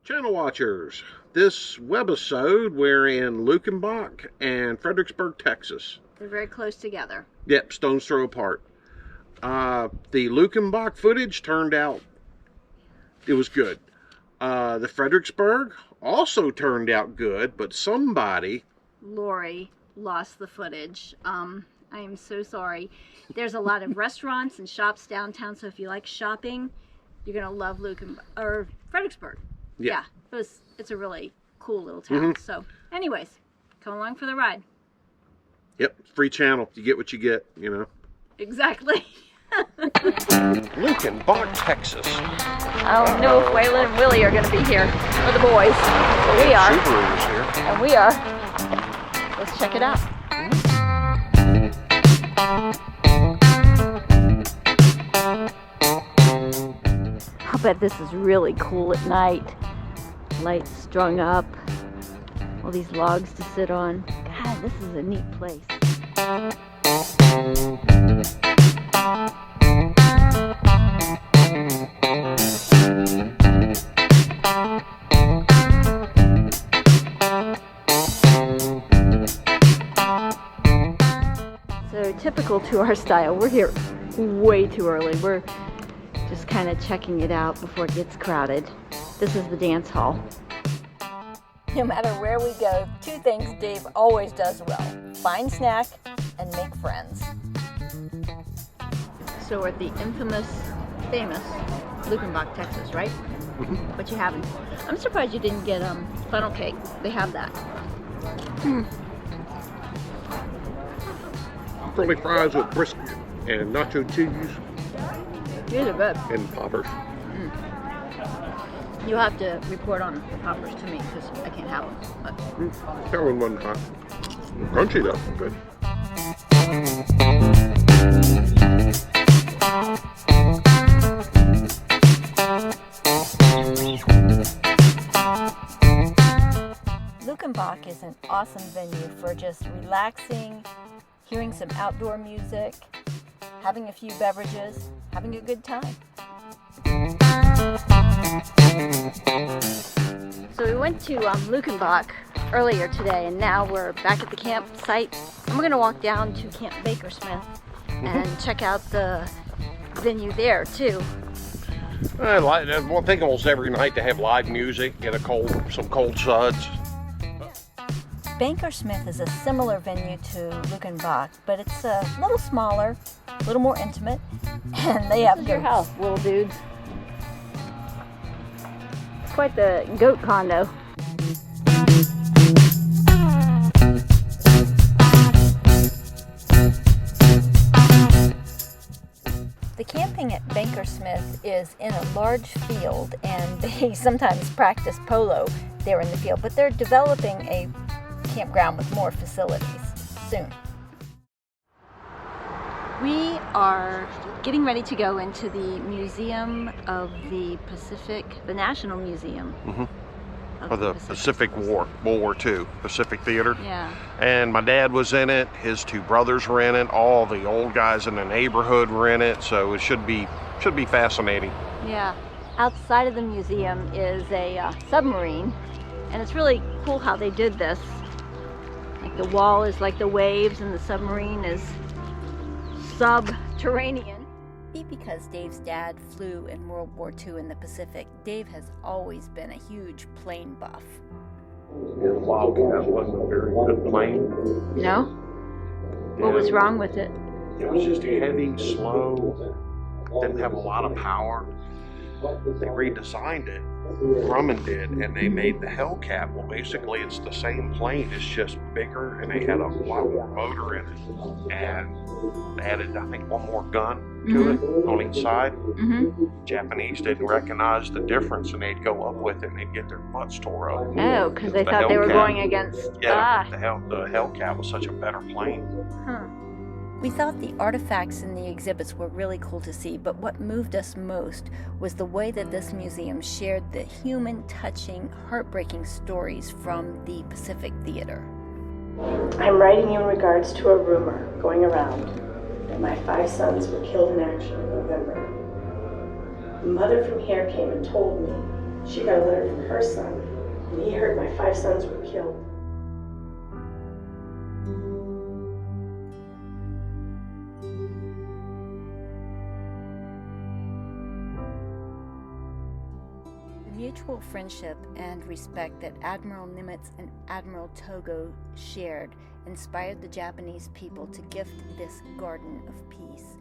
Channel watchers, this webisode we're in Luckenbach and Fredericksburg, Texas. They're very close together. Yep, stone's throw apart. The Luckenbach footage turned out, it was good. The Fredericksburg also turned out good, but somebody... Lori lost the footage. I am so sorry. There's a lot of restaurants and shops downtown, so if you like shopping, you're going to love Fredericksburg. Yeah, it's a really cool little town. So anyways, come along for the ride. Yep, free channel. You get what you get, you know. Exactly. Luckenbach, Texas. I don't know if Waylon and Willie are going to be here, or the boys, but we are. Subaru's here. And we are. Let's check it out. I'll bet this is really cool at night. Lights strung up, all these logs to sit on. God, this is a neat place. So typical to our style, we're here way too early. We're just kind of checking it out before it gets crowded. This is the dance hall. No matter where we go, two things Dave always does well: find snack and make friends. So we're at the famous Luckenbach, Texas, right? But you haven't. I'm surprised you didn't get funnel cake. They have that. Curly fries with brisket and nacho cheese. These are good. And poppers. You'll have to report on the poppers to me because I can't have them. But. That one wasn't hot. Crunchy though, good. Luckenbach is an awesome venue for just relaxing, hearing some outdoor music, having a few beverages, having a good time. So we went to Luckenbach earlier today, and now we're back at the campsite. And we're going to walk down to Camp Bakersmith and check out the venue there too. I think almost every night they have live music, get some cold suds. Bakersmith is a similar venue to Luckenbach, but it's a little smaller, a little more intimate, and they have your house, little dudes. Quite the goat condo. The camping at Bakersmith is in a large field, and they sometimes practice polo there in the field, but they're developing a campground with more facilities soon. We are getting ready to go into the Museum of the Pacific, the National Museum. For the Pacific War, World War II, Pacific Theater. Yeah. And my dad was in it, his two brothers were in it, all the old guys in the neighborhood were in it, so it should be fascinating. Yeah. Outside of the museum is a submarine, and it's really cool how they did this. Like the wall is like the waves and the submarine is subterranean. Because Dave's dad flew in World War II in the Pacific, Dave has always been a huge plane buff. Yeah, the Wildcat wasn't a very good plane. No? What was wrong with it? It was just heavy, slow, didn't have a lot of power. They redesigned it, Grumman did, and they made the Hellcat. Well, basically it's the same plane, it's just bigger, and they had a lot more motor in it. And they added, I think, one more gun to it on each side. Japanese didn't recognize the difference, and they'd go up with it and they'd get their butts tore up. Oh, because they thought they were going against... Yeah, the Hellcat was such a better plane. We thought the artifacts in the exhibits were really cool to see, but what moved us most was the way that this museum shared the human, touching, heartbreaking stories from the Pacific Theater. I'm writing you in regards to a rumor going around that my 5 sons were killed in action in November. The mother from here came and told me She got a letter from her son, and he heard my 5 sons were killed. The mutual friendship and respect that Admiral Nimitz and Admiral Togo shared inspired the Japanese people to gift this garden of peace